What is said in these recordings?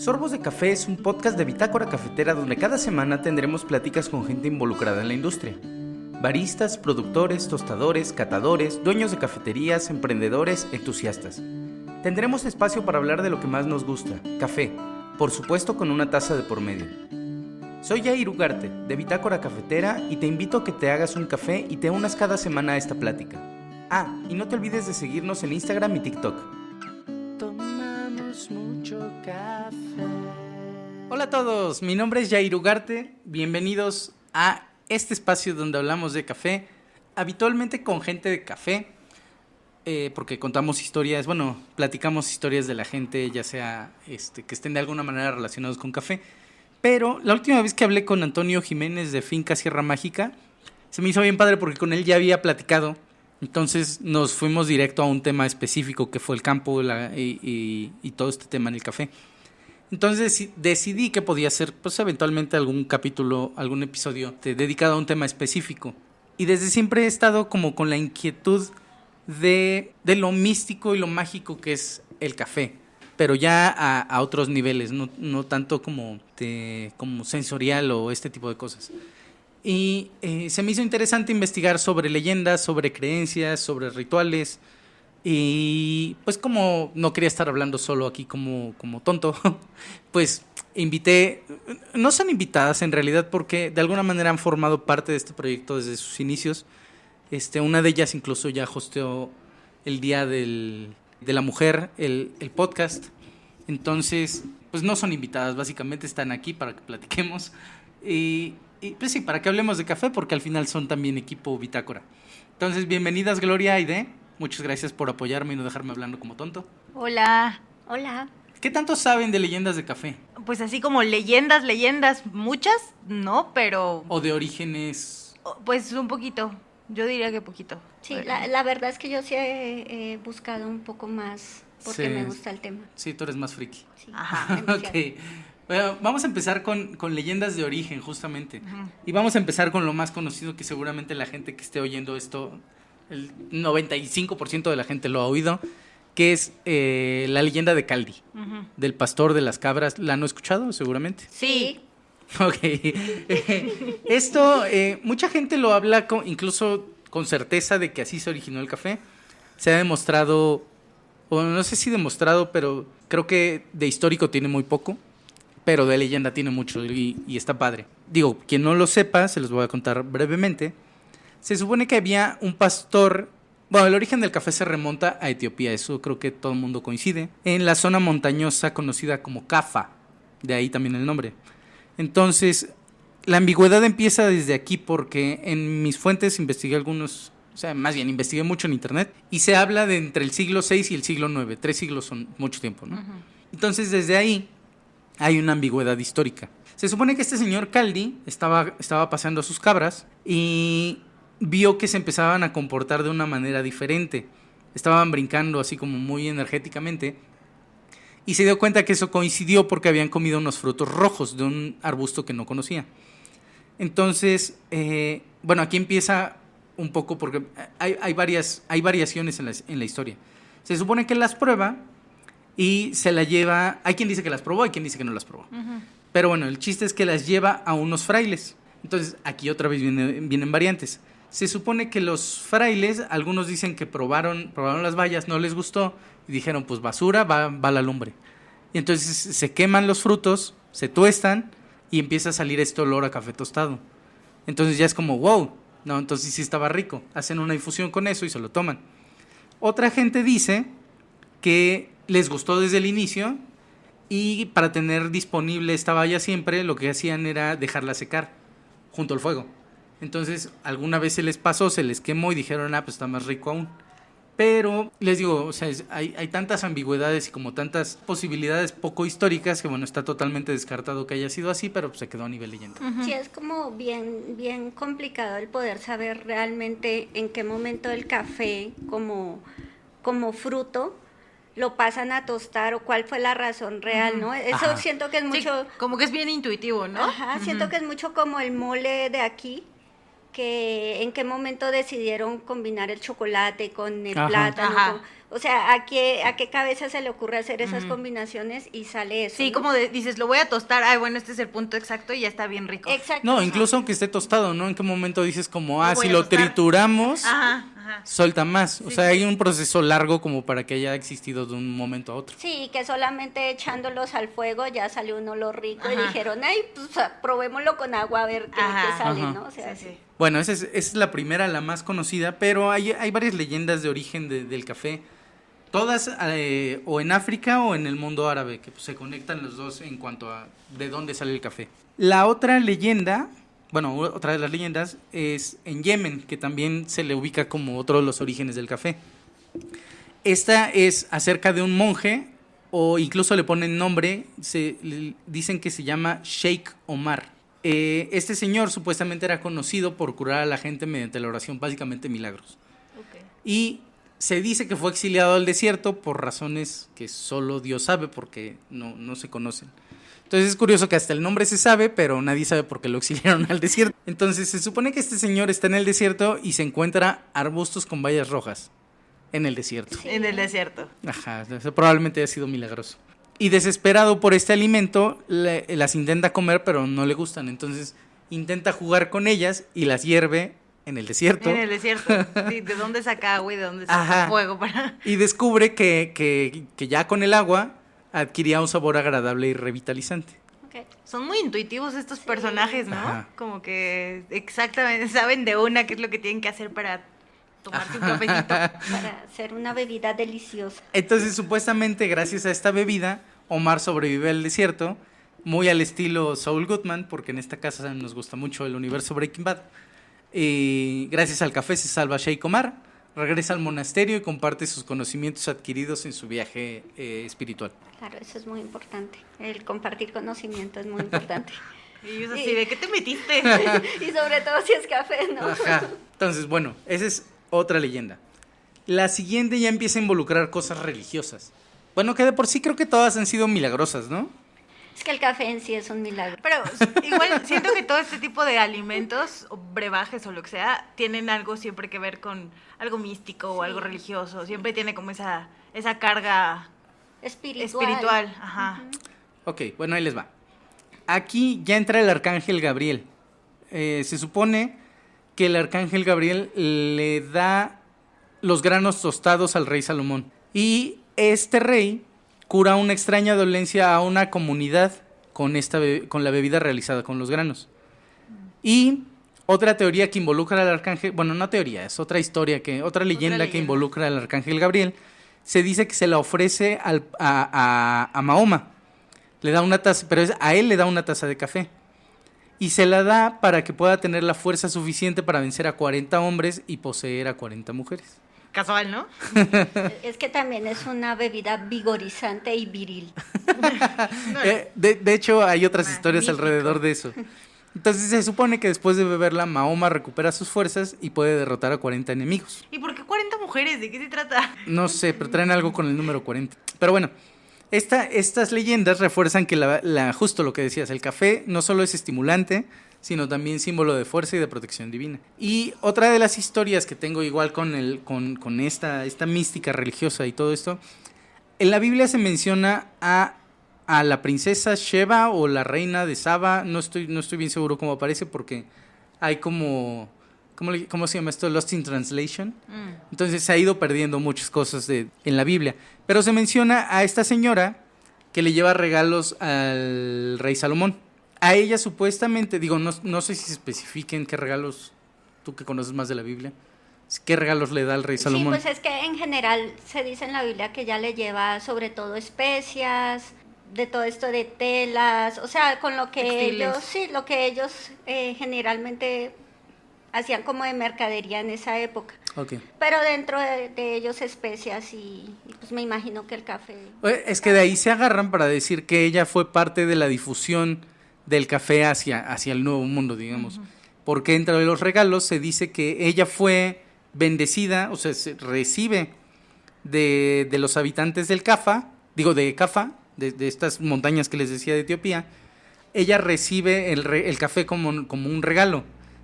Sorbos de Café es un podcast de Bitácora Cafetera donde cada semana tendremos pláticas con gente involucrada en la industria. Baristas, productores, tostadores, catadores, dueños de cafeterías, emprendedores, entusiastas. Tendremos espacio para hablar de lo que más nos gusta, café, por supuesto con una taza de por medio. Soy Jair Ugarte, de Bitácora Cafetera, y te invito a que te hagas un café y te unas cada semana a esta plática. Ah, y no te olvides de seguirnos en Instagram y TikTok. Tomamos mucho café. Hola a todos, mi nombre es Jair Ugarte, bienvenidos a este espacio donde hablamos de café, habitualmente con gente de café, porque contamos historias, platicamos historias de la gente, ya sea que estén de alguna manera relacionados con café. Pero la última vez que hablé con Antonio Jiménez de Finca Sierra Mágica, se me hizo bien padre porque con él ya había platicado. Entonces nos fuimos directo a un tema específico que fue el campo y todo este tema en el café. Entonces decidí que podía ser pues eventualmente algún capítulo, algún episodio dedicado a un tema específico. Y desde siempre he estado como con la inquietud de lo místico y lo mágico que es el café, pero ya a otros niveles, no tanto como sensorial o este tipo de cosas. Y se me hizo interesante investigar sobre leyendas, sobre creencias, sobre rituales. Y pues como no quería estar hablando solo aquí como tonto, pues invité, no son invitadas en realidad porque de alguna manera han formado parte de este proyecto desde sus inicios. Una de ellas incluso ya hosteó el Día de la Mujer, el podcast. Entonces, pues no son invitadas, básicamente están aquí para que platiquemos. Y pues sí, para que hablemos de café, porque al final son también equipo Bitácora. Entonces, bienvenidas Gloria y Aide. Muchas gracias por apoyarme y no dejarme hablando como tonto. Hola. Hola. ¿Qué tanto saben de leyendas de café? Pues así como leyendas, muchas, no, pero... ¿O de orígenes? Pues un poquito, yo diría que poquito. Sí, la verdad es que yo sí he buscado un poco más porque me gusta el tema. Sí, tú eres más friki. Sí. Ajá. Ok. Bueno, vamos a empezar con leyendas de origen, justamente. Uh-huh. Y vamos a empezar con lo más conocido que seguramente la gente que esté oyendo esto, el 95% de la gente lo ha oído, que es la leyenda de Caldi, uh-huh, del pastor de las cabras. ¿La han escuchado seguramente? Sí. Ok. Esto, mucha gente lo habla incluso con certeza de que así se originó el café. Se ha demostrado, o no sé si demostrado, pero creo que de histórico tiene muy poco, pero de leyenda tiene mucho y está padre. Digo, quien no lo sepa, se los voy a contar brevemente. Se supone que había un pastor. Bueno, el origen del café se remonta a Etiopía, eso creo que todo el mundo coincide. En la zona montañosa conocida como Cafa, de ahí también el nombre. Entonces, la ambigüedad empieza desde aquí porque en mis fuentes investigué investigué mucho en internet y se habla de entre el siglo VI y el siglo IX. 3 siglos son mucho tiempo, ¿no? Uh-huh. Entonces, desde ahí hay una ambigüedad histórica. Se supone que este señor Caldi estaba paseando a sus cabras y vio que se empezaban a comportar de una manera diferente. Estaban brincando así como muy energéticamente y se dio cuenta que eso coincidió porque habían comido unos frutos rojos de un arbusto que no conocía. Entonces, aquí empieza un poco porque hay variaciones en la historia. Se supone que las prueba y se la lleva. Hay quien dice que las probó, hay quien dice que no las probó. Uh-huh. Pero bueno, el chiste es que las lleva a unos frailes. Entonces, aquí otra vez vienen variantes. Se supone que los frailes, algunos dicen que probaron las bayas, no les gustó y dijeron, pues basura, va la lumbre. Y entonces se queman los frutos, se tuestan y empieza a salir este olor a café tostado. Entonces ya es como, wow, no, entonces sí estaba rico. Hacen una infusión con eso y se lo toman. Otra gente dice que les gustó desde el inicio y para tener disponible esta baya siempre, lo que hacían era dejarla secar junto al fuego. Entonces, alguna vez se les pasó, se les quemó y dijeron, pues está más rico aún. Pero, les digo, o sea, hay tantas ambigüedades y como tantas posibilidades poco históricas que, está totalmente descartado que haya sido así, pero pues, se quedó a nivel leyenda. Uh-huh. Sí, es como bien complicado el poder saber realmente en qué momento el café como fruto lo pasan a tostar o cuál fue la razón real, ¿no? Eso Ajá. Siento que es mucho... Sí, como que es bien intuitivo, ¿no? Ajá, siento que es mucho como el mole de aquí, que en qué momento decidieron combinar el chocolate con el Ajá. plátano. Ajá. O sea, ¿a qué cabeza se le ocurre hacer esas combinaciones y sale eso? Sí, ¿no? como dices, lo voy a tostar, ay, bueno, este es el punto exacto y ya está bien rico. Exacto. No, incluso aunque esté tostado, ¿no? ¿En qué momento dices como, Lo voy si a lo tostar. trituramos, Ajá. suelta más? O Sí, sea, sí. hay un proceso largo como para que haya existido de un momento a otro. Sí, que solamente echándolos al fuego ya salió un olor rico y Ajá. dijeron, ay, pues probémoslo con agua a ver qué Ajá. sale, Ajá. ¿no? O sea, Sí, sí. Bueno, esa es la primera, la más conocida, pero hay varias leyendas de origen del café. Todas o en África o en el mundo árabe, que pues, se conectan los dos en cuanto a de dónde sale el café. La otra leyenda, bueno, otra de las leyendas es en Yemen, que también se le ubica como otro de los orígenes del café. Esta es acerca de un monje, o incluso le ponen nombre, dicen que se llama Sheikh Omar. Este señor supuestamente era conocido por curar a la gente mediante la oración, básicamente milagros. Ok. Y se dice que fue exiliado al desierto por razones que solo Dios sabe, porque no se conocen. Entonces es curioso que hasta el nombre se sabe, pero nadie sabe por qué lo exiliaron al desierto. Entonces se supone que este señor está en el desierto y se encuentra arbustos con bayas rojas en el desierto. Sí. En el desierto. Ajá, eso probablemente haya sido milagroso. Y desesperado por este alimento, las intenta comer, pero no le gustan. Entonces intenta jugar con ellas y las hierve en el desierto. En el desierto. Sí, ¿de dónde saca agua y de dónde saca Ajá. fuego para...? Y descubre que ya con el agua adquiría un sabor agradable y revitalizante. ok. Son muy intuitivos estos personajes, ¿no? Ajá. Como que exactamente saben de una qué es lo que tienen que hacer para tomarse un cafecito. Para hacer una bebida deliciosa. Entonces, supuestamente, gracias a esta bebida, Omar sobrevive al desierto, muy al estilo Saul Goodman, porque en esta casa nos gusta mucho el universo Breaking Bad. Y gracias al café se salva Sheikh Omar, regresa al monasterio y comparte sus conocimientos adquiridos en su viaje espiritual. Claro, eso es muy importante. El compartir conocimiento es muy importante. Y ellos así, ¿de qué te metiste? Y sobre todo si es café, ¿no? Ajá. Entonces, bueno, esa es otra leyenda. La siguiente ya empieza a involucrar cosas religiosas. Bueno, que de por sí creo que todas han sido milagrosas, ¿no? Es que el café en sí es un milagro. Pero igual siento que todo este tipo de alimentos o brebajes o lo que sea tienen algo siempre que ver con algo místico o algo religioso. Siempre tiene como esa carga espiritual. Ajá. Ok, bueno, ahí les va. Aquí ya entra el arcángel Gabriel. Se supone que el arcángel Gabriel le da los granos tostados al rey Salomón. Y este rey cura una extraña dolencia a una comunidad con la bebida realizada con los granos. Y otra teoría que involucra al arcángel, bueno, no teoría, es otra historia, otra leyenda que involucra al arcángel Gabriel, se dice que se la ofrece a Mahoma. Le da una taza, pero a él le da una taza de café. Y se la da para que pueda tener la fuerza suficiente para vencer a 40 hombres y poseer a 40 mujeres. Casual, ¿no? Es que también es una bebida vigorizante y viril. De hecho, hay otras historias Magnífico. alrededor de eso. Entonces se supone que después de beberla, Mahoma recupera sus fuerzas y puede derrotar a 40 enemigos. ¿Y por qué 40 mujeres? ¿De qué se trata? No sé, pero traen algo con el número 40. Pero bueno, estas leyendas refuerzan que justo lo que decías, el café no solo es estimulante, sino también símbolo de fuerza y de protección divina. Y otra de las historias que tengo igual con esta mística religiosa y todo esto, en la Biblia se menciona a la princesa Sheba o la reina de Saba, no estoy bien seguro cómo aparece porque hay ¿cómo se llama esto? Lost in Translation. Entonces se ha ido perdiendo muchas cosas en la Biblia. Pero se menciona a esta señora que le lleva regalos al rey Salomón. A ella supuestamente, no sé si se especifiquen qué regalos, tú que conoces más de la Biblia, qué regalos le da al rey Salomón. Sí, pues es que en general se dice en la Biblia que ella le lleva sobre todo especias, de todo esto de telas, o sea, con lo que Textiles. lo que ellos generalmente hacían como de mercadería en esa época. Okay. Pero dentro de ellos especias y pues me imagino que el café. Es que de ahí se agarran para decir que ella fue parte de la difusión del café hacia el Nuevo Mundo, digamos. Uh-huh. Porque entre los regalos se dice que ella fue bendecida, o sea, se recibe de los habitantes del Cafa, de estas montañas que les decía de Etiopía. Ella recibe el café como un regalo.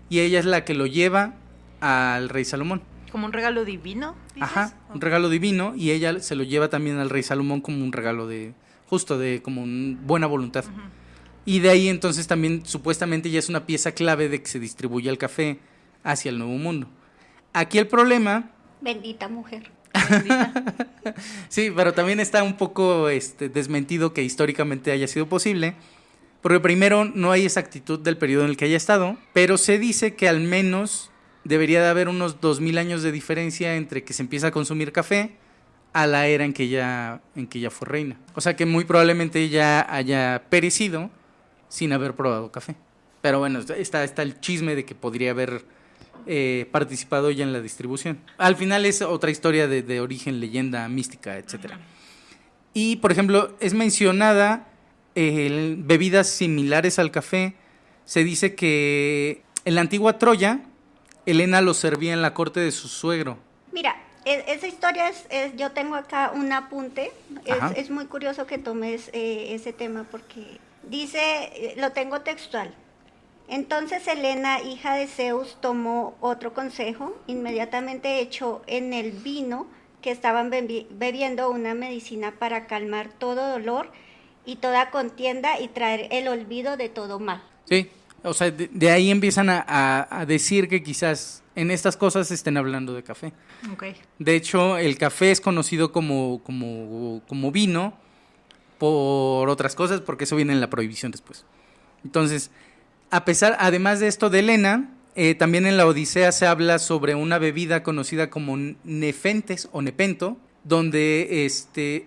y ella es la que lo lleva al rey Salomón. Como un regalo divino, ¿dices? Ajá, un regalo divino, y ella se lo lleva también al rey Salomón como un regalo de, justo de como buena voluntad. Ujú. Y de ahí entonces también supuestamente ya es una pieza clave de que se distribuya el café hacia el Nuevo Mundo. Aquí el problema... Bendita mujer. Sí, pero también está un poco desmentido que históricamente haya sido posible, porque primero no hay exactitud del periodo en el que haya estado, pero se dice que al menos debería de haber unos 2000 años de diferencia entre que se empieza a consumir café a la era en que ella fue reina. O sea que muy probablemente ella haya perecido sin haber probado café. Pero bueno, está el chisme de que podría haber participado ella en la distribución. Al final es otra historia de origen, leyenda, mística, etc. Y, por ejemplo, es mencionada bebidas similares al café. Se dice que en la antigua Troya, Helena lo servía en la corte de su suegro. Mira, esa historia yo tengo acá un apunte. Ajá. Es muy curioso que tomes ese tema porque dice, lo tengo textual. Entonces Helena, hija de Zeus, tomó otro consejo, inmediatamente echó en el vino que estaban bebiendo una medicina para calmar todo dolor y toda contienda y traer el olvido de todo mal. Sí, o sea, de ahí empiezan a decir que quizás en estas cosas estén hablando de café. Okay. De hecho, el café es conocido como vino por otras cosas, porque eso viene en la prohibición después. Entonces, además de esto de Helena, también en la Odisea se habla sobre una bebida conocida como nefentes o nepento, donde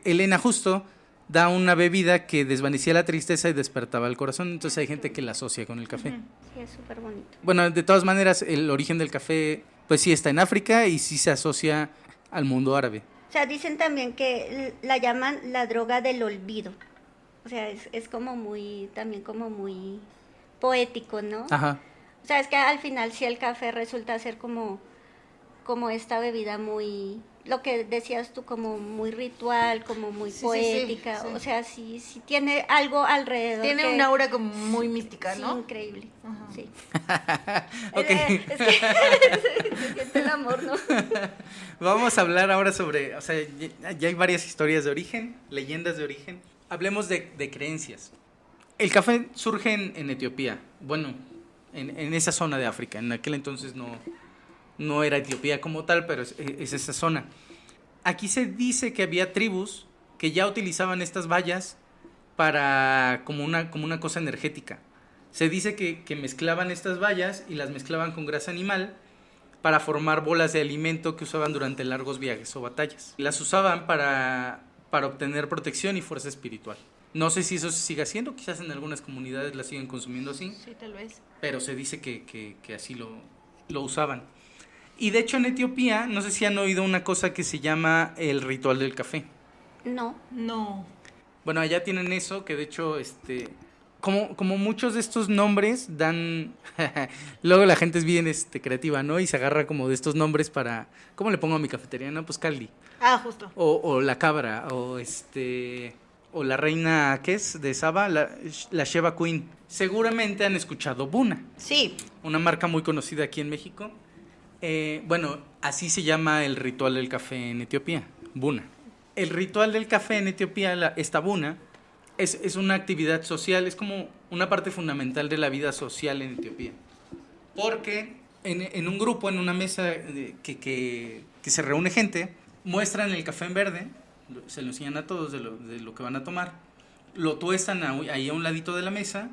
Helena justo da una bebida que desvanecía la tristeza y despertaba el corazón. Entonces hay gente que la asocia con el café. Sí, es súper bonito. Bueno, de todas maneras, el origen del café, pues sí está en África y sí se asocia al mundo árabe. O sea, dicen también que la llaman la droga del olvido. O sea, es como muy, también como muy poético, ¿no? Ajá. O sea, es que al final sí el café resulta ser como esta bebida muy, lo que decías tú, como muy ritual, como muy poética. Sí. O sea, sí tiene algo alrededor. Tiene un aura como muy mística, ¿no? Sí, increíble. Ajá. Sí. Ok. Es que se siente el amor, ¿no? Vamos a hablar ahora sobre, o sea, ya hay varias historias de origen, leyendas de origen. Hablemos de creencias. El café surge en Etiopía, bueno, en esa zona de África. En aquel entonces no era Etiopía como tal, pero es esa zona. Aquí se dice que había tribus que ya utilizaban estas bayas para como una cosa energética. Se dice que mezclaban estas bayas y las mezclaban con grasa animal para formar bolas de alimento que usaban durante largos viajes o batallas. Las usaban para obtener protección y fuerza espiritual. No sé si eso se sigue haciendo, quizás en algunas comunidades la siguen consumiendo así. Sí, tal vez. Pero se dice que así lo usaban. Y de hecho en Etiopía, no sé si han oído una cosa que se llama el ritual del café. No. No. Bueno, allá tienen eso, que de hecho, como muchos de estos nombres dan... Luego la gente es bien creativa, ¿no? Y se agarra como de estos nombres para... ¿Cómo le pongo a mi cafetería? No, pues Caldi. Ah, justo. O la cabra, o la reina, ¿qué es? De Saba, la Sheba Queen. Seguramente han escuchado Buna. Sí. Una marca muy conocida aquí en México. Bueno, así se llama el ritual del café en Etiopía, Buna. El ritual del café en Etiopía, esta Buna, es una actividad social, es como una parte fundamental de la vida social en Etiopía. Porque en un grupo, en una mesa que se reúne gente, muestran el café en verde, se lo enseñan a todos de lo que van a tomar, lo tuestan ahí a un ladito de la mesa,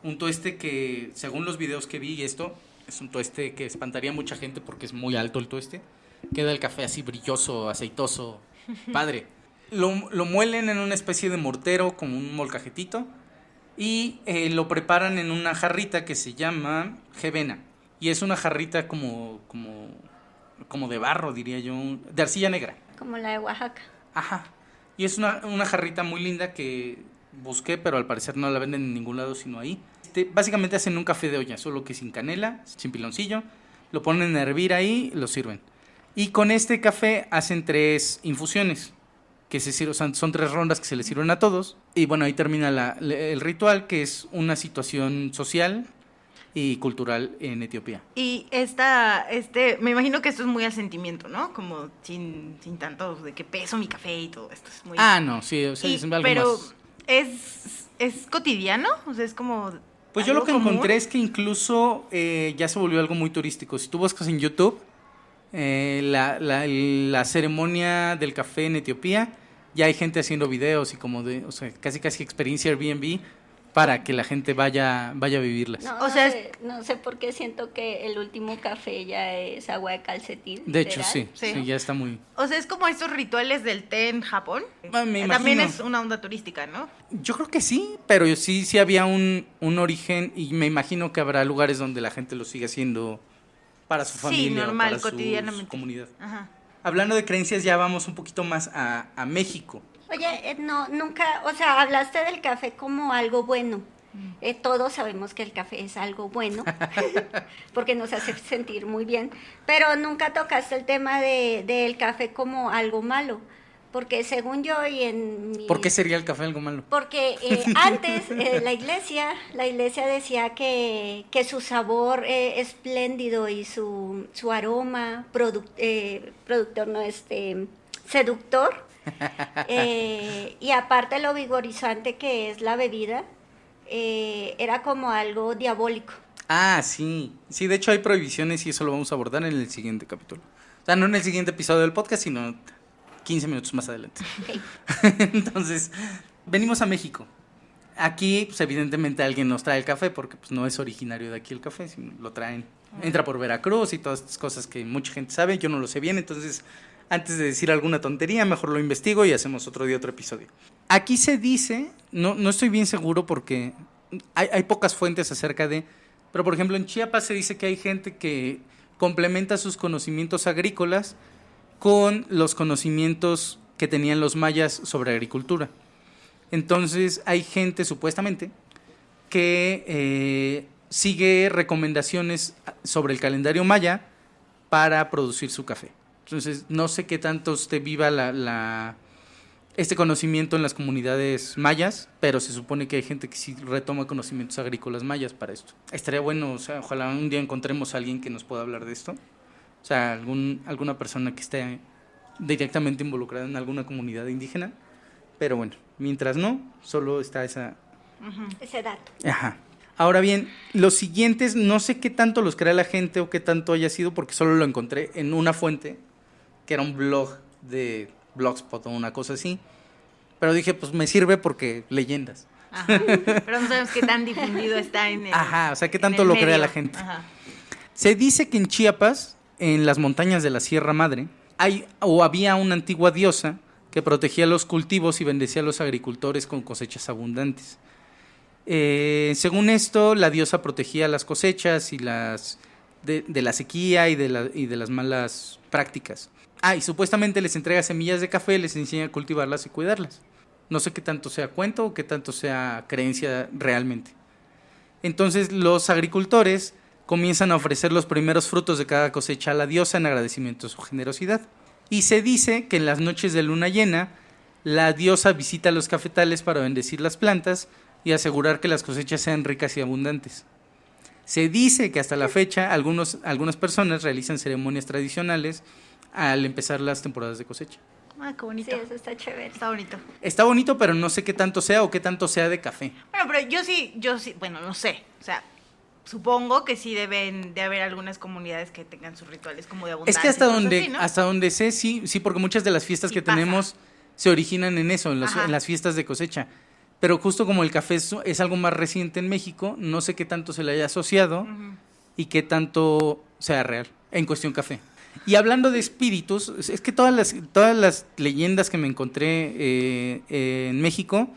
un tueste que, según los videos que vi, esto es un tueste que espantaría a mucha gente porque es muy alto el tueste, queda el café así brilloso, aceitoso, padre. Lo muelen en una especie de mortero con un molcajetito y lo preparan en una jarrita que se llama jebena, y es una jarrita como de barro, diría yo, de arcilla negra. Como la de Oaxaca. Ajá. Y es una jarrita muy linda que busqué, pero al parecer no la venden en ningún lado sino ahí. Básicamente hacen un café de olla, solo que sin canela, sin piloncillo. Lo ponen a hervir ahí, lo sirven. Y con este café hacen 3 infusiones, que se sirven, son 3 rondas que se les sirven a todos. Y bueno, ahí termina el ritual, que es una situación social y cultural en Etiopía. Y me imagino que esto es muy al sentimiento, ¿no? Como sin tanto de que peso mi café y todo esto. Es muy... No, sí, o sea, es algo pero más. ¿es cotidiano? O sea, es como... Pues yo lo que ¿algo común? encontré es que incluso ya se volvió algo muy turístico. Si tú buscas en YouTube la ceremonia del café en Etiopía, ya hay gente haciendo videos y o sea, casi experiencia Airbnb para que la gente vaya a vivirlas. No, O sea, no sé por qué siento que el último café ya es agua de calcetín. De hecho, literal. sí, ya está muy... O sea, es como estos rituales del té en Japón. Me También imagino. es una onda turística, ¿no? Yo creo que sí, pero sí había un origen y me imagino que habrá lugares donde la gente lo sigue haciendo para su familia Sí, o normal, para su cotidianamente. comunidad. Ajá. Hablando de creencias, ya vamos un poquito más a México. Oye, no, nunca, o sea, hablaste del café como algo bueno. Todos sabemos que el café es algo bueno, porque nos hace sentir muy bien, pero nunca tocaste el tema del café como algo malo, porque según yo y en mi... ¿Por qué sería el café algo malo? Porque antes la iglesia decía que su sabor espléndido y su aroma productor, no, seductor, y aparte lo vigorizante que es la bebida, era como algo diabólico. Sí, de hecho hay prohibiciones y eso lo vamos a abordar en el siguiente capítulo. O sea, no en el siguiente episodio del podcast, sino 15 minutos más adelante. Okay. Entonces, venimos a México. Aquí, pues evidentemente alguien nos trae el café porque pues no es originario de aquí el café, sino lo traen. Entra por Veracruz y todas estas cosas que mucha gente sabe, yo no lo sé bien, entonces antes de decir alguna tontería, mejor lo investigo y hacemos otro episodio. Aquí se dice, no estoy bien seguro porque hay pocas fuentes acerca de, pero por ejemplo en Chiapas se dice que hay gente que complementa sus conocimientos agrícolas con los conocimientos que tenían los mayas sobre agricultura. Entonces hay gente supuestamente que sigue recomendaciones sobre el calendario maya para producir su café. Entonces no sé qué tanto esté viva este conocimiento en las comunidades mayas, pero se supone que hay gente que sí retoma conocimientos agrícolas mayas para esto. Estaría bueno, o sea, ojalá un día encontremos a alguien que nos pueda hablar de esto. O sea, alguna persona que esté directamente involucrada en alguna comunidad indígena. Pero bueno, mientras no, solo está ese dato. Ajá. Ahora bien, los siguientes, no sé qué tanto los crea la gente o qué tanto haya sido, porque solo lo encontré en una fuente, que era un blog de Blogspot o una cosa así. Pero dije, pues me sirve porque leyendas. Ajá. Pero no sabemos qué tan difundido está en el... Ajá, o sea, qué tanto lo crea la gente. Ajá. Se dice que en Chiapas, en las montañas de la Sierra Madre, había una antigua diosa que protegía los cultivos y bendecía a los agricultores con cosechas abundantes. Según esto, la diosa protegía las cosechas y de la sequía y de las malas prácticas. Y supuestamente les entrega semillas de café, les enseña a cultivarlas y cuidarlas. No sé qué tanto sea cuento o qué tanto sea creencia realmente. Entonces los agricultores comienzan a ofrecer los primeros frutos de cada cosecha a la diosa en agradecimiento a su generosidad. Y se dice que en las noches de luna llena, la diosa visita los cafetales para bendecir las plantas y asegurar que las cosechas sean ricas y abundantes. Se dice que hasta la fecha algunas personas realizan ceremonias tradicionales al empezar las temporadas de cosecha. Qué bonito. Sí, eso está chévere. Está bonito. Está bonito, pero no sé qué tanto sea o qué tanto sea de café. Bueno, pero yo sí, bueno, no sé. O sea, supongo que sí deben de haber algunas comunidades que tengan sus rituales como de abundancia. Es que hasta y cosas así, ¿no? donde sé, sí, porque muchas de las fiestas Sí que pasa. tenemos se originan en eso, en Ajá. las fiestas de cosecha. Pero justo como el café es algo más reciente en México, no sé qué tanto se le haya asociado y qué tanto sea real en cuestión café. Y hablando de espíritus, es que todas las leyendas que me encontré en México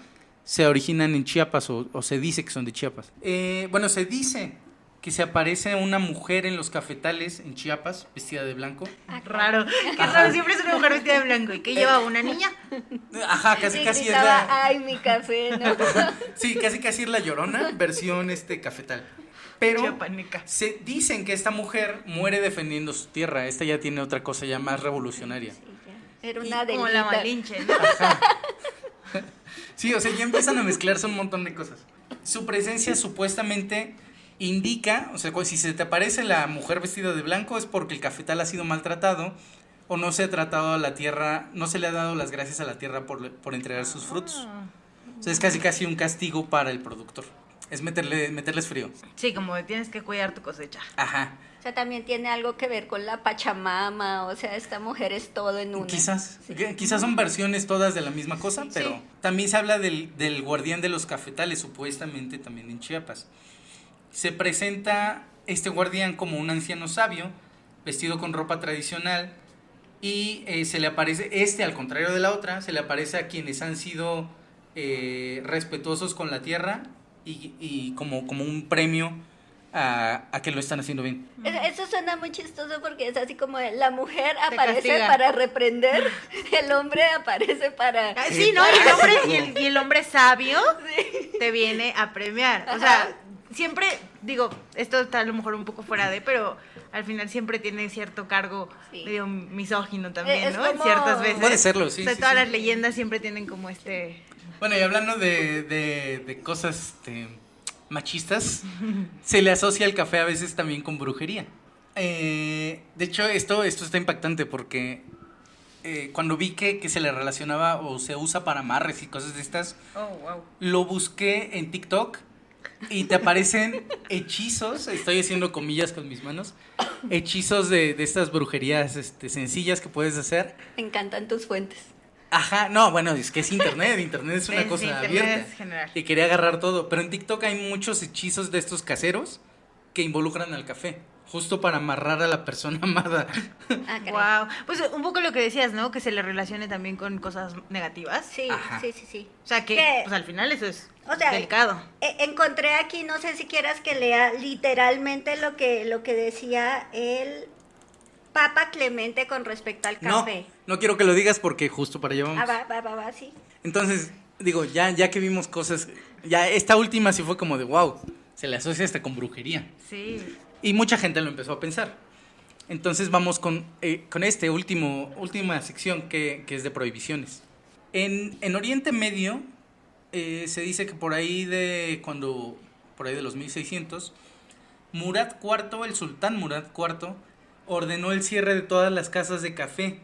se originan en Chiapas o se dice que son de Chiapas. Bueno, se dice que se aparece una mujer en los cafetales en Chiapas vestida de blanco. Raro. Qué raro, siempre es una mujer vestida de blanco. ¿Y qué lleva una niña? Ajá, casi es Gritaba, la... ay, mi café, ¿no? Sí, casi es la Llorona, versión cafetal. Pero Chiapaneca. se dicen que esta mujer muere defendiendo su tierra. Esta ya tiene otra cosa ya más revolucionaria. Sí, ya. Era una Como la delita. Malinche, ¿no? Sí, o sea, ya empiezan a mezclarse un montón de cosas. Su presencia supuestamente indica, o sea, si se te aparece la mujer vestida de blanco es porque el cafetal ha sido maltratado o no se ha tratado a la tierra, no se le ha dado las gracias a la tierra por entregar sus frutos. O sea, es casi un castigo para el productor. Es meterles frío. Sí, como de tienes que cuidar tu cosecha. Ajá. O sea, también tiene algo que ver con la Pachamama, o sea, esta mujer es todo en una. Quizás son versiones todas de la misma cosa, pero Sí. también se habla del guardián de los cafetales, supuestamente también en Chiapas. Se presenta este guardián como un anciano sabio, vestido con ropa tradicional, y se le aparece, al contrario de la otra, se le aparece a quienes han sido respetuosos con la tierra y como un premio a que lo están haciendo bien. Eso suena muy chistoso porque es así como la mujer Te aparece castiga. para reprender, el hombre aparece para... Ah, sí, ¿no? Y el hombre sabio te viene a premiar. O sea, siempre, digo, esto está a lo mejor un poco fuera de, pero al final siempre tiene cierto cargo Sí. medio misógino también, Es ¿no? En como- ciertas veces. Puede serlo, sí, O sea, sí, todas sí. las leyendas siempre tienen como Bueno, y hablando de cosas machistas, se le asocia el café a veces también con brujería. De hecho, esto está impactante porque cuando vi que se le relacionaba o se usa para amarres y cosas de estas, Oh, wow. lo busqué en TikTok y te aparecen hechizos, estoy haciendo comillas con mis manos, hechizos de estas brujerías sencillas que puedes hacer. Me encantan tus fuentes. Ajá, no, bueno, es que es internet es una Sí, cosa internet abierta. es general. Y quería agarrar todo, pero en TikTok hay muchos hechizos de estos caseros que involucran al café, justo para amarrar a la persona amada. Ah, caray. Wow. Pues un poco lo que decías, ¿no? Que se le relacione también con cosas negativas. Sí, Ajá. sí. O sea, que Que- pues al final eso es O sea, delicado. Encontré aquí, no sé si quieras que lea literalmente lo que decía el Papa Clemente con respecto al No, café. no quiero que lo digas porque justo para allá vamos. Va, sí. Entonces, digo, ya que vimos cosas, ya esta última sí fue como de wow, se le asocia hasta con brujería. Sí. Y mucha gente lo empezó a pensar. Entonces vamos con última sección que es de prohibiciones. En Oriente Medio se dice que por ahí de los 1600, Murad IV, el sultán Murad IV, ordenó el cierre de todas las casas de café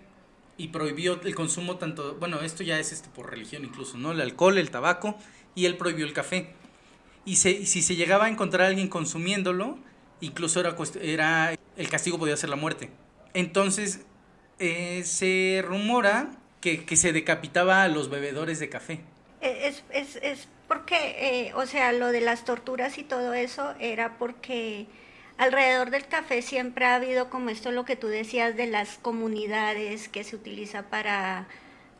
y prohibió el consumo tanto, bueno, esto ya es por religión incluso, ¿no? El alcohol, el tabaco, y él prohibió el café. Y si se llegaba a encontrar a alguien consumiéndolo, incluso era el castigo podía ser la muerte. Entonces, se rumora que se decapitaba a los bebedores de café. Es porque, o sea, lo de las torturas y todo eso era porque alrededor del café siempre ha habido como esto lo que tú decías de las comunidades que se utiliza para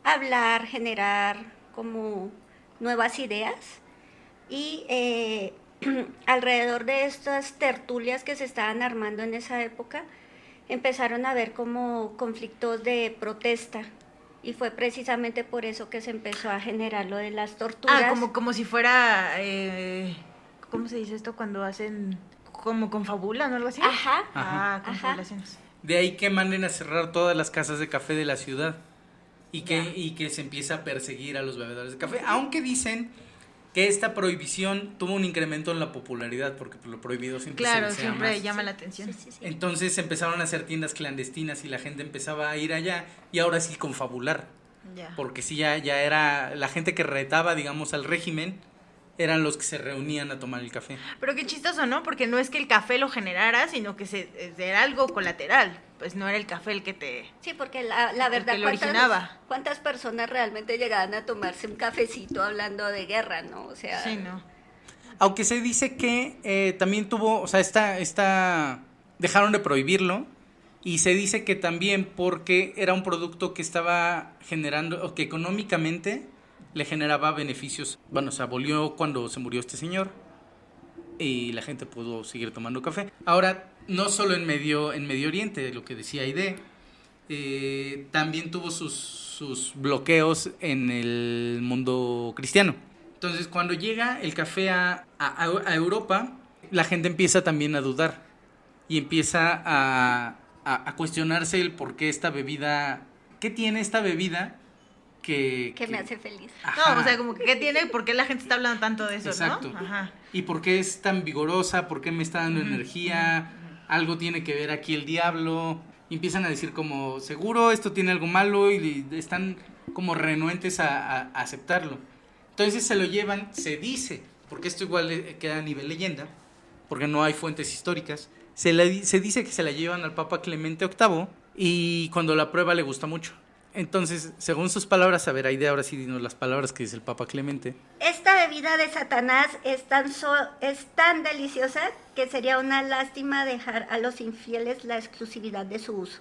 hablar, generar como nuevas ideas. Y alrededor de estas tertulias que se estaban armando en esa época, empezaron a haber como conflictos de protesta. Y fue precisamente por eso que se empezó a generar lo de las torturas. Como si fuera, ¿cómo se dice esto? Cuando hacen, como confabulan o algo así. Ajá. Ah, Ajá. confabulaciones. De ahí que manden a cerrar todas las casas de café de la ciudad y Ya. que se empieza a perseguir a los bebedores de café. Aunque dicen que esta prohibición tuvo un incremento en la popularidad porque lo prohibido siempre Claro, se desea siempre más. llama la atención. Sí. Entonces empezaron a hacer tiendas clandestinas y la gente empezaba a ir allá y ahora sí confabular. Ya. Porque sí, ya era la gente que retaba, digamos, al régimen, eran los que se reunían a tomar el café. Pero qué chistoso, ¿no? Porque no es que el café lo generara, sino que era algo colateral. Pues no era el café el que te... Sí, porque la verdad, que lo originaba. ¿cuántas personas realmente llegaban a tomarse un cafecito hablando de guerra, no? O sea, Sí, ¿no? Aunque se dice que también tuvo, o sea, dejaron de prohibirlo y se dice que también porque era un producto que estaba generando, o que económicamente le generaba beneficios. Bueno, se abolió cuando se murió este señor y la gente pudo seguir tomando café. Ahora, no solo en Medio Oriente, lo que decía Aide, también tuvo sus bloqueos en el mundo cristiano. Entonces, cuando llega el café a Europa, la gente empieza también a dudar y empieza a cuestionarse el por qué esta bebida, qué tiene esta bebida Que me hace feliz. Ajá. No, o sea, como que ¿qué tiene? ¿Por qué la gente está hablando tanto de eso, Exacto. no? Ajá. ¿Y por qué es tan vigorosa? ¿Por qué me está dando energía? Algo tiene que ver aquí el diablo. Y empiezan a decir como, seguro esto tiene algo malo, y están como renuentes a aceptarlo. Entonces se lo llevan, se dice, porque esto igual queda a nivel leyenda, porque no hay fuentes históricas, se dice que se la llevan al Papa Clemente VIII y cuando la prueba le gusta mucho. Entonces, según sus palabras, a ver, Aide, ahora sí dinos las palabras que dice el Papa Clemente. Esta bebida de Satanás es tan deliciosa que sería una lástima dejar a los infieles la exclusividad de su uso.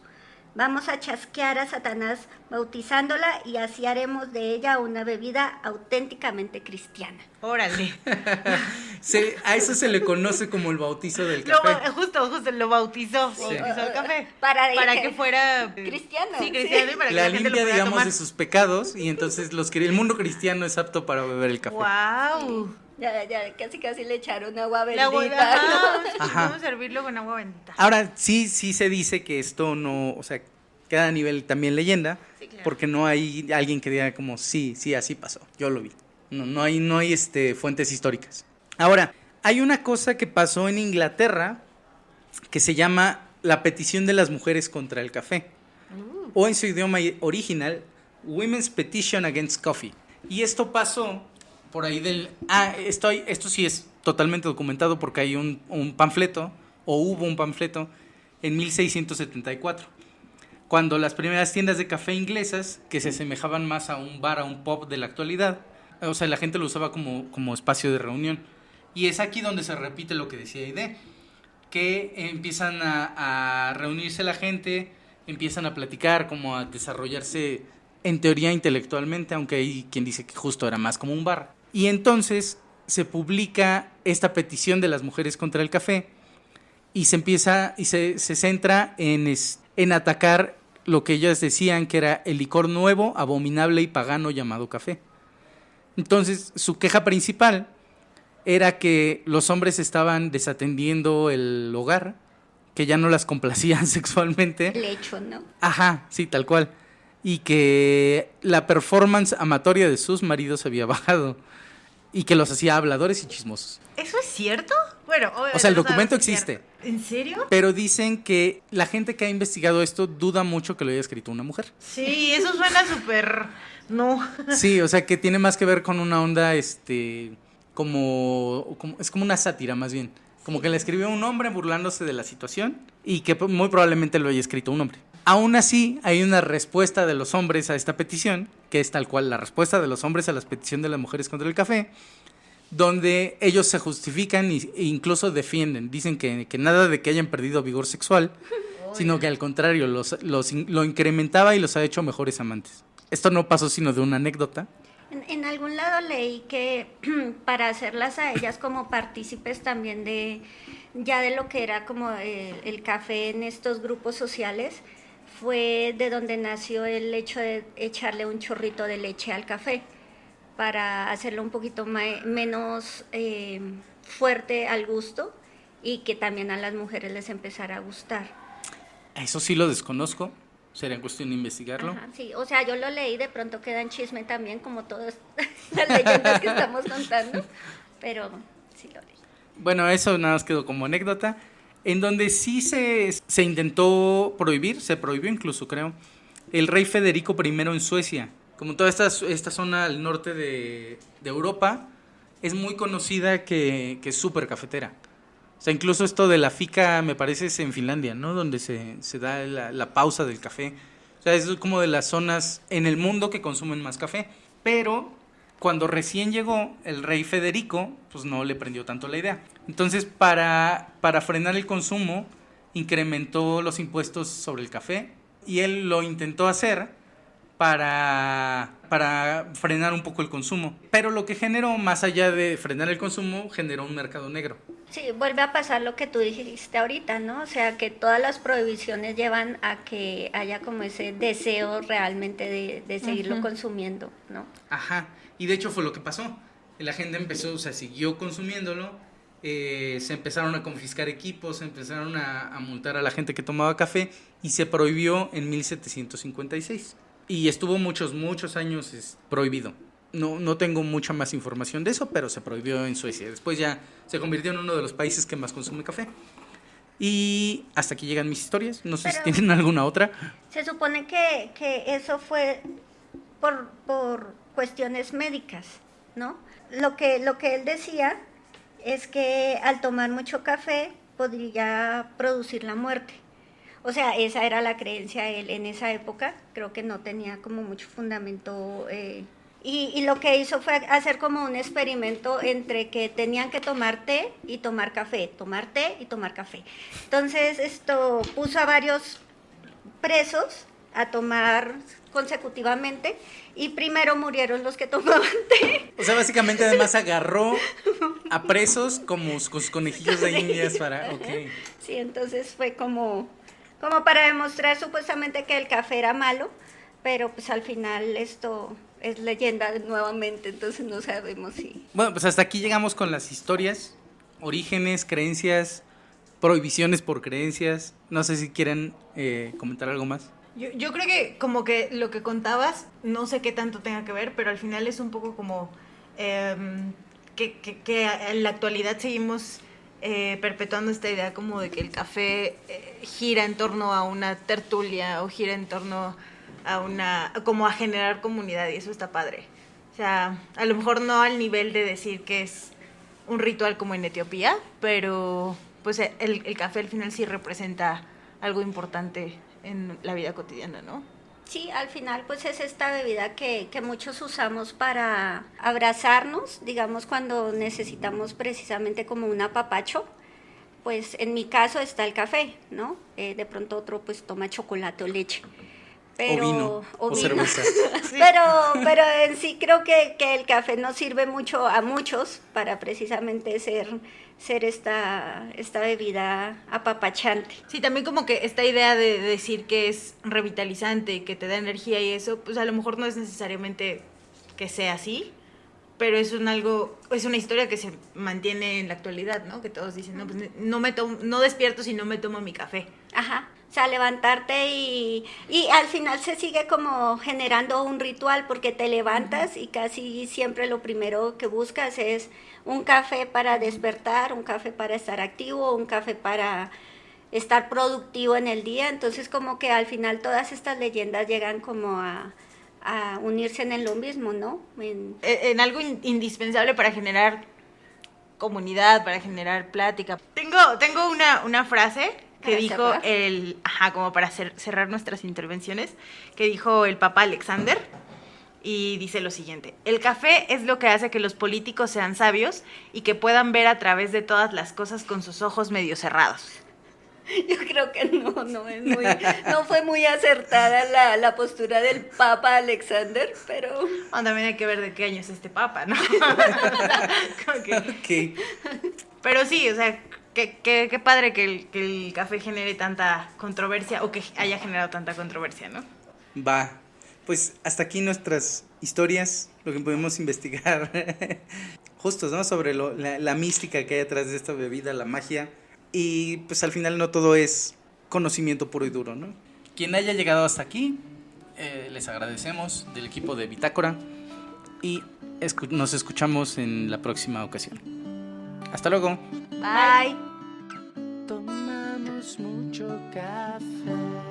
Vamos a chasquear a Satanás bautizándola y así haremos de ella una bebida auténticamente cristiana. Órale. A eso se le conoce como el bautizo del café. Justo, lo bautizó. Sí. Bautizó el café. Para que fuera cristiano. Sí, cristiano, y para que La la gente lo limpia, pudiera digamos, tomar. de sus pecados, y entonces el mundo cristiano es apto para beber el café. ¡Wow! Ya casi le echaron agua La agua, bendita. ajá, vamos a servirlo con agua bendita. Ahora, sí se dice que esto no, o sea, queda a nivel también leyenda, Sí, claro. porque no hay alguien que diga como, sí, así pasó, yo lo vi. No hay fuentes históricas. Ahora, hay una cosa que pasó en Inglaterra que se llama la petición de las mujeres contra el café, o en su idioma original, Women's Petition Against Coffee. Y esto pasó por ahí esto sí es totalmente documentado porque hay un panfleto, o hubo un panfleto, en 1674, cuando las primeras tiendas de café inglesas, que se asemejaban más a un bar, a un pub de la actualidad, o sea, la gente lo usaba como espacio de reunión. Y es aquí donde se repite lo que decía Aide, que empiezan a reunirse la gente, empiezan a platicar, como a desarrollarse en teoría intelectualmente, aunque hay quien dice que justo era más como un bar. Y entonces se publica esta petición de las mujeres contra el café y se centra en atacar lo que ellas decían que era el licor nuevo, abominable y pagano llamado café. Entonces su queja principal era que los hombres estaban desatendiendo el hogar, que ya no las complacían sexualmente. El hecho, ¿no? Ajá, sí, tal cual. Y que la performance amatoria de sus maridos había bajado y que los hacía habladores y chismosos. ¿Eso es cierto? Bueno, O sea, el no documento sabemos si es existe. cierto. ¿En serio? Pero dicen que la gente que ha investigado esto duda mucho que lo haya escrito una mujer. Sí, eso suena súper... No. Sí, o sea, que tiene más que ver con una onda, es como una sátira más bien. Como que le escribió un hombre burlándose de la situación y que muy probablemente lo haya escrito un hombre. Aún así, hay una respuesta de los hombres a esta petición, que es tal cual la respuesta de los hombres a la petición de las mujeres contra el café, donde ellos se justifican e incluso defienden. Dicen que nada de que hayan perdido vigor sexual, sino que al contrario, lo incrementaba y los ha hecho mejores amantes. Esto no pasó sino de una anécdota. En algún lado leí que para hacerlas a ellas como partícipes también de lo que era como el café en estos grupos sociales, fue de donde nació el hecho de echarle un chorrito de leche al café para hacerlo un poquito menos fuerte al gusto y que también a las mujeres les empezara a gustar. Eso sí lo desconozco, sería cuestión de investigarlo. Ajá, sí, o sea, yo lo leí, de pronto queda en chisme también, como todas las leyendas que estamos contando, pero sí lo leí. Bueno, eso nada más quedó como anécdota. En donde sí se intentó prohibir, se prohibió incluso, creo, el rey Federico I en Suecia. Como toda esta zona al norte de Europa, es muy conocida que es súper cafetera. O sea, incluso esto de la fika, me parece, es en Finlandia, ¿no? Donde se da la pausa del café. O sea, es como de las zonas en el mundo que consumen más café. Pero cuando recién llegó el rey Federico, pues no le prendió tanto la idea. Entonces, para frenar el consumo, incrementó los impuestos sobre el café. Y él lo intentó hacer para frenar un poco el consumo. Pero lo que generó, más allá de frenar el consumo, generó un mercado negro. Sí, vuelve a pasar lo que tú dijiste ahorita, ¿no? O sea, que todas las prohibiciones llevan a que haya como ese deseo realmente de seguirlo consumiendo, ¿no? Ajá, y de hecho fue lo que pasó. La gente empezó, o sea, siguió consumiéndolo, se empezaron a confiscar equipos, se empezaron a multar a la gente que tomaba café y se prohibió en 1756. Y estuvo muchos años prohibido. No tengo mucha más información de eso, pero se prohibió en Suecia. Después ya se convirtió en uno de los países que más consume café. Y hasta aquí llegan mis historias. No sé si tienen alguna otra. Se supone que eso fue por cuestiones médicas, ¿no? Lo que él decía es que al tomar mucho café podría producir la muerte. O sea, esa era la creencia de él en esa época. Creo que no tenía como mucho fundamento. Y lo que hizo fue hacer como un experimento entre que tenían que tomar té y tomar café, tomar té y tomar café. Entonces esto puso a varios presos a tomar consecutivamente y primero murieron los que tomaban té. O sea, básicamente además agarró a presos como con sus conejillos de indias para... Okay. Sí, entonces fue como para demostrar supuestamente que el café era malo, pero pues al final esto es leyenda nuevamente, entonces no sabemos si... Bueno, pues hasta aquí llegamos con las historias, orígenes, creencias, prohibiciones por creencias. No sé si quieren comentar algo más. Yo creo que como que lo que contabas, no sé qué tanto tenga que ver, pero al final es un poco como que en la actualidad seguimos perpetuando esta idea como de que el café gira en torno a una tertulia o gira en torno como a generar comunidad, y eso está padre. O sea, a lo mejor no al nivel de decir que es un ritual como en Etiopía, pero pues el café al final sí representa algo importante en la vida cotidiana, ¿no? Sí, al final pues es esta bebida que muchos usamos para abrazarnos, digamos cuando necesitamos precisamente como un apapacho. Pues en mi caso está el café, ¿no? De pronto otro pues toma chocolate o leche. Pero, o vino, o cerveza. Sí. Pero en sí creo que el café nos sirve mucho a muchos para precisamente ser esta bebida apapachante. Sí, también como que esta idea de decir que es revitalizante, que te da energía y eso, pues a lo mejor no es necesariamente que sea así, pero es una historia que se mantiene en la actualidad, ¿no? Que todos dicen, no, pues no despierto si no me tomo mi café. Ajá. O sea, levantarte y al final se sigue como generando un ritual porque te levantas y casi siempre lo primero que buscas es un café para despertar, un café para estar activo, un café para estar productivo en el día. Entonces como que al final todas estas leyendas llegan como a unirse en lo mismo, ¿no? En algo indispensable para generar comunidad, para generar plática. Tengo una frase que dijo como para cerrar nuestras intervenciones, que dijo el Papa Alexander, y dice lo siguiente: el café es lo que hace que los políticos sean sabios y que puedan ver a través de todas las cosas con sus ojos medio cerrados. Yo creo que no fue muy acertada la postura del Papa Alexander, pero... También hay que ver de qué año es este Papa, ¿no? Okay. Pero sí, o sea, qué padre que el café genere tanta controversia, o que haya generado tanta controversia, ¿no? Va, pues hasta aquí nuestras historias, lo que podemos investigar justos, ¿no? Sobre la mística que hay detrás de esta bebida, la magia. Y pues al final no todo es conocimiento puro y duro, ¿no? Quien haya llegado hasta aquí, les agradecemos del equipo de Bitácora y nos escuchamos en la próxima ocasión. Hasta luego. Bye. Tomamos mucho café.